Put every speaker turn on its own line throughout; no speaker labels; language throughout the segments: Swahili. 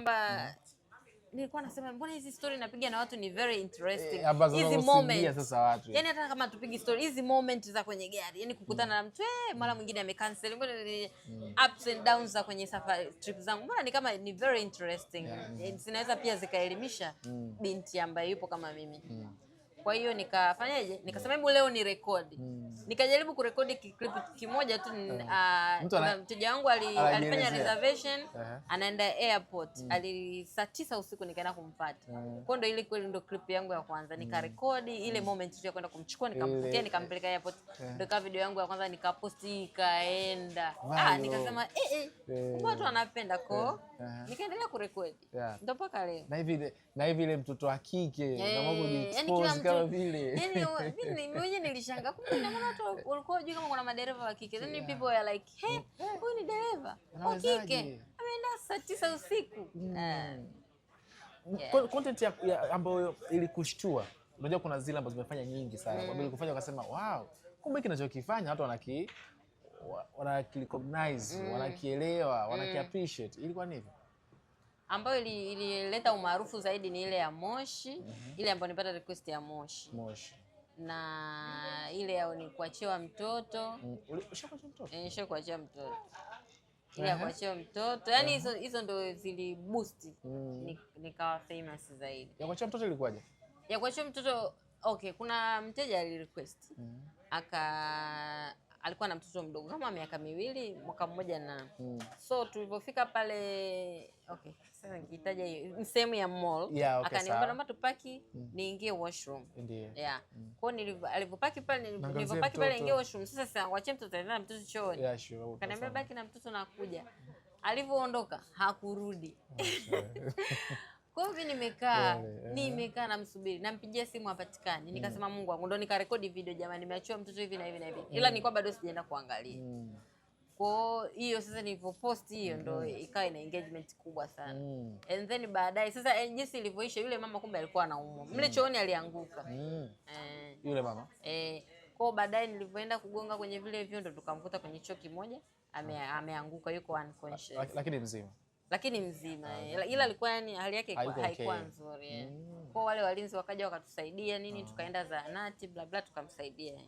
kwamba nilikuwa nasema mbona hizi story napiga na watu ni very interesting.
Hizi moment sasa watu.
Yaani hata kama tupigi story hizi moment za kwenye gari. Yaani kukutana na mtu mara mwingine amecancel. Mbona ups and downs za kwenye safari trip zangu. Mbona ni kama ni very interesting. Zinaweza pia zikaelimisha binti ambaye yupo kama mimi. Kwa hiyo nikafanyaje? Nikasema hebu leo ni record. Nikajaribu kurekodi clip kimoja tu. Mteja wangu alifanya reservation anaenda airport. Saa 9 usiku nikaenda kumpata. Kwa ndo ile kweli ndo clip yangu ya kwanza. Nikarekodi ile moment tu ya kwenda kumchukua nikampokea nikampeleka airport. Ndio ka video yangu ya kwanza nikaposti ikaenda. Nikasema watu wanapenda ko. Nikaendelea kurekodi. Ndio mpaka leo.
Na hivi ile mtoto wa kike kama kujiexpose kama vile.
Yaani mimi mwenyewe nilishangaa kumbe na watu walikuwa wajui kama kuna madereva wa kike. Then people were like, "Hey, huyu ni dereva wa kike. Ameenda saa 9 usiku."
Content ambayo ilikushtua. Unajua kuna zile ambazo zimefanya nyingi sana. Kwa vile kufanya ukasema, "Wow, kumbe kinachokifanya watu wanaki-recognize, wanakielewa, wanaki-appreciate." Ilikuwa nini?
Ambayo ilileta umaarufu zaidi ni ile ya Moshi, ile ambayo nilipata request ya Moshi. Na ile yao ni kuachiwa mtoto.
Ushakuachia mtoto?
Nishakuachia mtoto. Ile ya kuachia mtoto. Yaani hizo ndo zili boost nikawa famous zaidi.
Ya kuachia mtoto ilikuwaje?
Ya kuachia mtoto kuna mteja ali request. Alikuwa na mtoto mdogo kama miaka 2, mwaka mmoja na so tulipofika pale sasa nikitaja hiyo sehemu ya mall akaniomba naomba tupaki niingie washroom. Kwa alipopaki pale nilipopaki pale ingie washroom sasa waachie mtoto na mtoto chooni. Akaniambia baki na mtoto na kuja. Alivyoondoka hakurudi. Kwa hivyo nimekaa namsubiri. Nampigia simu hapatikani. Nikasema Mungu wangu ndo nikarekodi video jamani nimeachiwa mtoto hivi na hivi na hivi. Ila nilikuwa bado sijaenda kuangalia. Kwa hiyo sasa nilipopost hiyo ndo ikawa ina engagement kubwa sana. And then baadaye sasa jinsi ilivyoisha yule mama kumbe alikuwa anaumwa. Mle chooni alianguka.
Yule mama?
Kwa baadaye nilipoenda kugonga kwenye vile vyondo tukamkuta kwenye choo kimoja ameanguka yuko unconscious. Lakini mzima. Ila alikuwa yani hali yake haikuwa nzuri. Kwa wale walinzi wakaja wakatusaidia nini tukaenda zahanati bla bla tukamsaidia.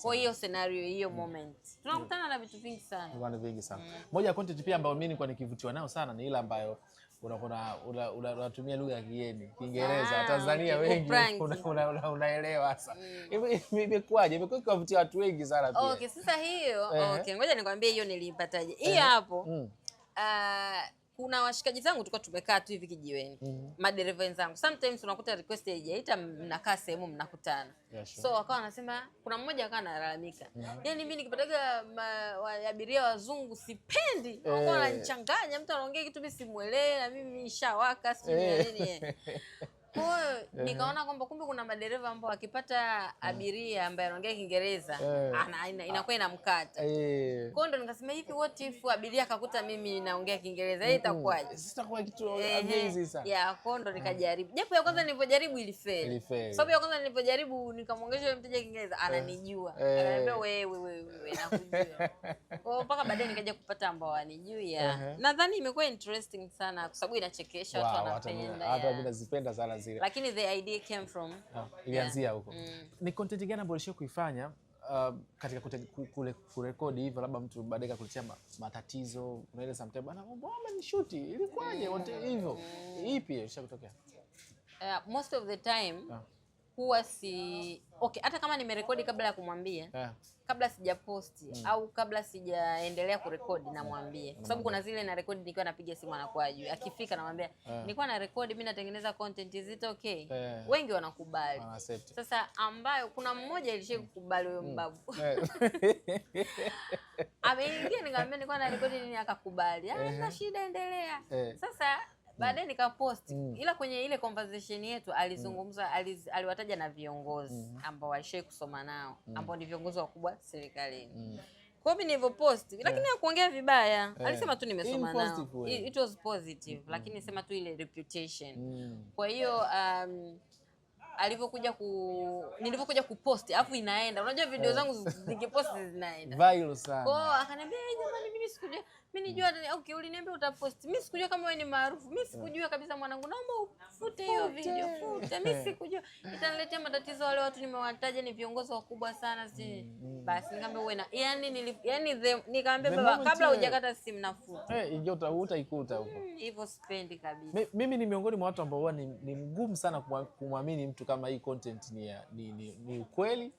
Kwa hiyo scenario hiyo moment. Tunakutana na vitu vingi sana.
Moja ya content pia ambayo mimi nilikuwa nikivutiwa nayo sana ni ile ambayo unatumia lugha ya kigeni, Kiingereza. Tanzania wengi unaelewa sasa. Imekuwaje? Imekuwa ikiwavutia watu wengi sana pia.
Sasa hiyo ngoja nikwambie hiyo nilipataje. Hii hapo kuna washikaji zangu tulikuwa tumekaa tu hivi kijiweni. Madereva wenzangu. Sometimes unakuta request haijaita mnakaa sehemu mnakutana. So wakawa wanasema kuna mmoja akawa analalamika. Yaani mimi nikipataga abiria wazungu sipendi. Wao wananichanganya mtu anaongea kitu mimi simuelewi na mimi nishawaka sijui nini. Kwa hiyo nikaona kwamba kumbe kuna madereva ambao akipata abiria ambaye anaongea Kiingereza inakuwa inamkata. Kwa hiyo ndo nikasema hivi what if abiria akakuta mimi naongea Kiingereza itakuwaje?
Sitakuwa kitu amazing sana.
Kwa hiyo ndo nikajaribu. Japo ya kwanza nilipojaribu ilifeli. Sababu ya kwanza nilipojaribu nikamwongesha yule mteja Kiingereza ananijua. Akaniambia wewe nakujua. Kwa hiyo mpaka baadaye nikaja kupata ambao wanijui. Nadhani imekuwa interesting sana kwa sababu inachekesha watu wanapenda.
Hata mimi nazipenda sana zile.
Lakini the idea came from
ilianzia huko. Ni content gani ambayo ulishia kuifanya katika kurekodi hivyo labda mtu baadaye akakuletea matatizo unaile sometimes bana mbona ni shoot ilikuwaje hivyo ipi ilishakutokea?
Most of the time huwa hata kama nimerekodi kabla ya kumwambia kabla sijaposti au kabla sijaendelea kurekodi namwambia kwa sababu kuna zile na rekodi nikiwa napiga simu anakuwa juu akifika namwambia nilikuwa na rekodi mimi natengeneza content is it okay? Wengi wanakubali. Sasa ambayo kuna mmoja ilishakubali huyo mbabu ameingia nikamwambia nilikuwa na rekodi nini akakubali na shida endelea. Sasa baadaye nikapost ila kwenye ile conversation yetu alizungumza aliwataja na viongozi ambao walishawahi kusoma nao ambao ni viongozi wakubwa serikalini. Kwa hiyo nilivyopost lakini hakuongea vibaya. Alisema tu nimesoma nao. It was positive lakini sema tu ile reputation. Kwa hiyo nilivyokuja kupost alafu inaenda. Unajua video zangu zikipost zinaenda
viral sana.
Kwa akaniambia jamani, mimi sikujua. Mimi nijua okay, uliniambia utapost. Mimi sikujua kama wewe ni maarufu. Mimi sikujua kabisa mwanangu. Naomba ufute hiyo video. Futa. Mimi sikujua. Itaniletea matatizo, wale watu nimewataja ni viongozi wakubwa sana si. Basi nikamwambia wewe na nikamwambia baba kabla hujakata simu nafuta.
Ingia utaikuta huko.
Hivyo sipendi kabisa.
Mimi ni miongoni mwa watu ambao huwa ni mgumu sana kumwamini mtu kama hii content ni ukweli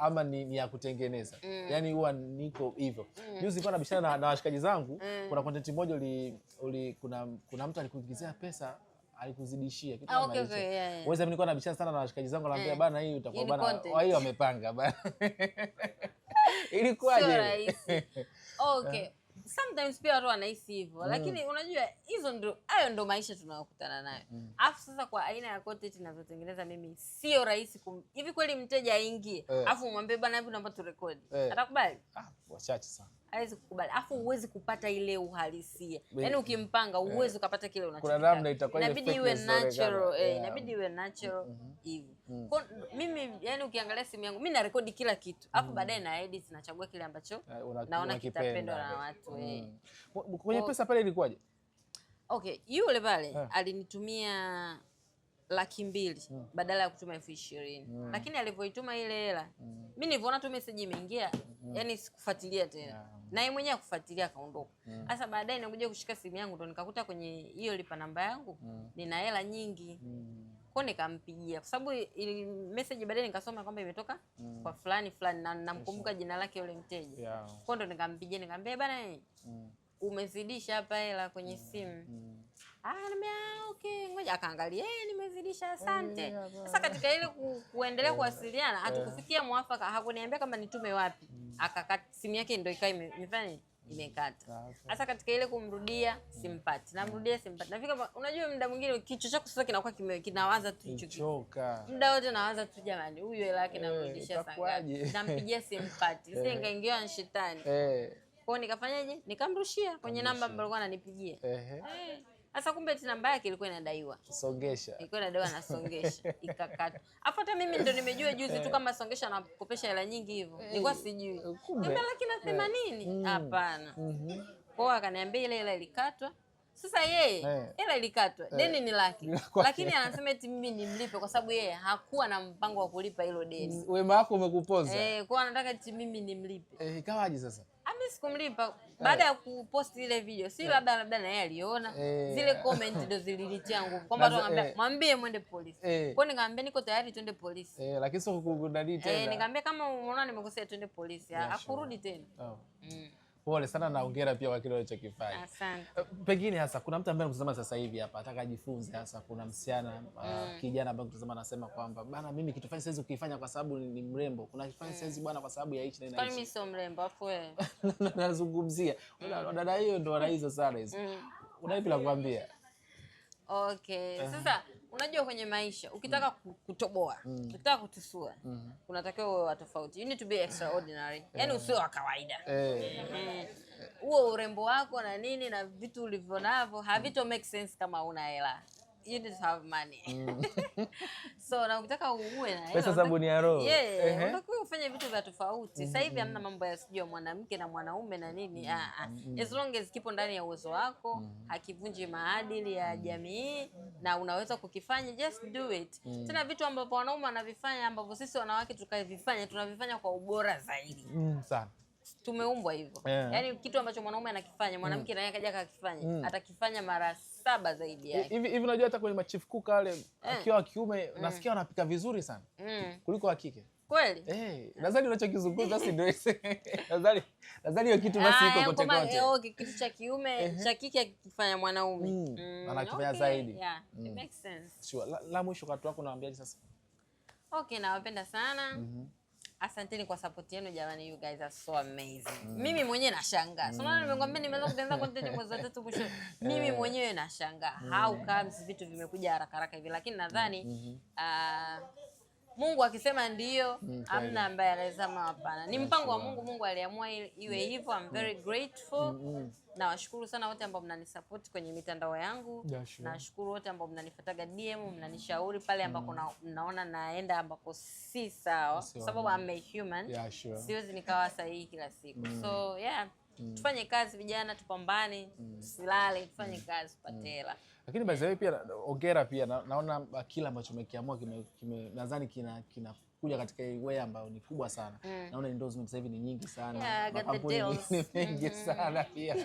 ama ni ya kutengeneza. Yaani huwa niko hivyo. Juzi nilikuwa nabishana na washikaji zangu. Kuna content moja kuna mtu alikuingizia pesa, alikuzidishia kitu kama hicho. Wewe mimi nilikuwa nabishana sana na washikaji zangu, naambia bana hii utakuwa bana wa hiyo wamepanga bana. Ilikuwaje?
Sio rahisi. Okay. Sometimes pia watu wanahisi hivyo, lakini unajua hayo ndo maisha tunayokutana nayo. Afu sasa kwa aina ya content ninazotengeneza mimi sio rahisi hivi kweli mteja aingie afu umwambie bana hivi naomba turekodi. Atakubali?
Wachache sana.
Hawezi kukubali. Afu huwezi kupata ile uhalisia. Yaani ukimpanga huwezi kupata kile unachotaka.
Kuna namna itakuwa
inabidi iwe natural, inabidi iwe natural hivi. Kwa mimi yani ukiangalia simu yangu mimi na rekodi kila kitu. Afu baadaye na edit nachagua kile ambacho naona kitapendwa na watu.
Kwenye pesa pale ilikuwaje?
Okay, yule pale alinitumia 200,000 badala ya kutuma 20,000. Lakini alivyoituma ile hela, mimi nilipoona tu message imeingia, yani sikufuatilia tena. Na yeye mwenyewe akufuatilia akaondoka. Sasa baadaye nakuja kushika simu yangu ndo nikakuta kwenye hiyo lipa namba yangu nina hela nyingi. Kwa nikampigia kwa sababu ile message baadaye nikasoma kwamba imetoka kwa fulani na namkumbuka jina lake yule mteja. Kwa ndo nikampigia nikamwambia bana umezidisha hapa hela kwenye simu. Anambia okay, ngoja akaangalia nimezidisha asante. Sasa katika ile kuendelea kuwasiliana hatukufikia mwafaka, hakuniambia kama nitume wapi. Akakata simu yake ndio ikawa imefanya imekata. Sasa katika ile kumrudia simpati. Namrudia simpati. Nafika unajua muda mwingine kichwa chako sasa kinakuwa kinawaza tu hicho kitu. Muda wote nawaza tu jamani huyu hela yake namrudishia sana. Nampigia simpati. Sasa ingaingia na shetani. Kwa nikafanyaje? Nikamrushia kwenye namba ambayo alikuwa ananipigia. Sasa kumbe namba yake ilikuwa inadaiwa.
Songesha.
Ilikuwa inadaiwa na Songesha. Ikakata. Afu hata mimi ndo nimejua juzi tu kama Songesha anakopesha hela nyingi hivyo. Nilikuwa sijui. Kumbe 180,000. Hapana. Kwa akaniambia ile hela ilikatwa. Sasa yeye hela ilikatwa. Deni ni laki. Lakini anasema eti mimi nimlipe kwa sababu yeye hakuwa na mpango wa kulipa hilo deni.
Wema wako umekupoza.
Kwa anataka eti mimi nimlipe.
Ikawaje sasa?
Mimi sikumlipa baada ya kupost ile video. Si labda na yeye aliona. Zile comment ndo zilinitia nguvu. Kwamba tunaambia mwambie mwende polisi. Kwa nikamwambia niko tayari twende polisi.
Lakini sio kukudadili tena.
Nikamwambia kama unaona nimekosea twende polisi. Hakurudi tena.
Pole sana na hongera pia kwa kile ulichokifanya.
Asante.
Pengine hasa kuna mtu ambaye anatazama sasa hivi hapa ataka ajifunze, hasa kuna msichana kijana ambaye anatazama anasema kwamba bana mimi kitufanya siwezi kukifanya kwa sababu ni mrembo. Kuna kifanya siwezi bwana kwa sababu ya hichi na hichi.
Kwani mimi sio mrembo afu wewe?
Nazungumzia. Dada hiyo ndo anaizo sana hizo. Unaipi la kuambia?
Okay. Sasa unajua kwenye maisha ukitaka kutoboa, ukitaka kutusua, unatakiwa uwe wa tofauti. You need to be extraordinary. Yaani usiwe wa kawaida. Huo urembo wako na nini na vitu ulivyonavyo havito make sense kama una hela. You need to have money. So na ukitaka uwe na hela,
pesa sabuni ya roho.
Unatakiwa ufanye vitu vya tofauti. Sasa hivi hamna mambo ya sijui mwanamke na mwanaume na nini. As long as kipo ndani ya uwezo wako, hakivunji maadili ya jamii na unaweza kukifanya, just do it. Tena vitu ambavyo wanaume wanavifanya ambavyo sisi wanawake tukavifanya, tunavifanya kwa ubora zaidi.
Sana.
Tumeumbwa hivyo. Yaani kitu ambacho mwanaume anakifanya, mwanamke naye akaja akakifanya, atakifanya mara 7 zaidi yake.
Hivi unajua hata kwenye machief cook wale akiwa wa kiume nasikia wanapika vizuri sana kuliko wa kike.
Kweli?
Nadhani unachokizungumza si ndio? Nadhani hiyo kitu basi iko kote kote.
Okay, kitu cha kiume, cha kike akifanya mwanaume.
Anakifanya zaidi.
Yeah, it makes sense.
Sure. La mwisho watu wako nawaambiaje sasa?
Okay, nawapenda sana. Asanteni kwa support yenu jamani, you guys are so amazing. Mimi mwenyewe nashangaa. So maana nimekwambia nimeanza kutengeneza content mwezi wa 3 mwisho. Mimi mwenyewe nashangaa how comes vitu vimekuja haraka haraka hivi, lakini nadhani Mungu akisema ndio, hamna ambaye anasema hapana. Ni mpango wa Mungu. Mungu aliamua iwe hivyo. I'm very grateful. Nawashukuru sana wote ambao mnanisupport kwenye mitandao yangu. Nashukuru wote ambao mnanifuataga DM, mnanishauri pale ambako mnaona naenda ambako si sawa, kwa sababu I'm a human. Siwezi nikawa sahihi kila siku. So yeah, tufanye kazi vijana, tupambane, tusilale, tufanye kazi tupate hela.
Lakini by the way pia ongera pia naona kila ambacho umekiamua nadhani kinakuja katika way ambayo ni kubwa sana. Naona endorsement sasa hivi ni nyingi sana. Makampuni ni mengi sana pia.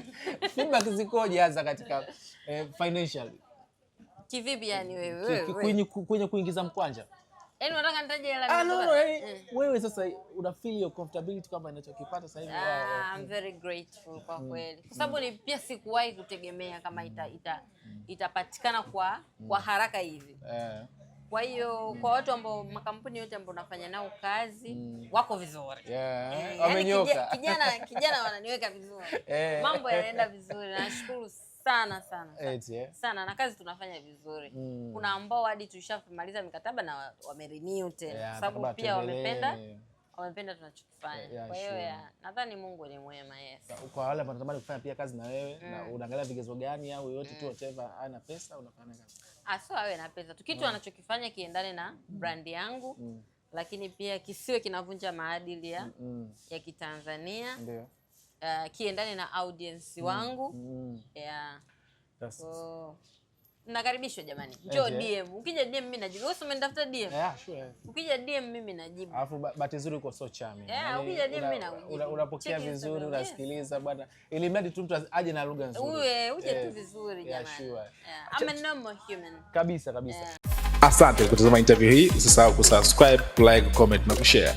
Feedback zikoje hasa katika financial?
Kivipi yani wewe?
Kwenye kuingiza mkwanja.
Yaani unataka nitaje hela
no, wewe sasa una feel your comfortability kwamba ninachokipata sasa hivi.
I'm very grateful kwa kweli. Kwa sababu ni pia sikuwahi kutegemea kama itapatikana kwa haraka hivi. Kwa hiyo kwa watu ambao makampuni yote ambao nafanya nao kazi wako vizuri.
Wamenyoka.
Kijana wananiweka vizuri. Mambo yanaenda vizuri. Nashukuru sana sana na kazi tunafanya vizuri. Kuna ambao hadi tulishamaliza mikataba na wamerenew tena, sababu pia wamependa tunachokifanya. Kwa hiyo nadhani Mungu ni mwema.
Kwa wale ambao wanatamani kufanya pia kazi na wewe, na unaangalia vigezo gani au yote tu whatever, ana pesa unafanya kazi.
Sio awe na pesa tu, kitu anachokifanya kiendane na brand yangu, lakini pia kisiwe kinavunja maadili ya Kitanzania. Ndio. Kiendane na audience wangu. So nakaribishwa jamani. Njoo DM. Ukija DM mimi najibu. Wewe umenitafuta DM?
Sure.
Ukija DM mimi najibu.
Alafu bahati nzuri uko so charming.
Ukija DM mimi najibu.
Unapokea vizuri, unasikiliza bwana. Ili mradi tu mtu aje na lugha nzuri.
Uje tu vizuri jamani.
Sure.
I'm a normal human.
Kabisa. Asante kutazama interview hii. Usisahau kusubscribe, like, comment na kushare.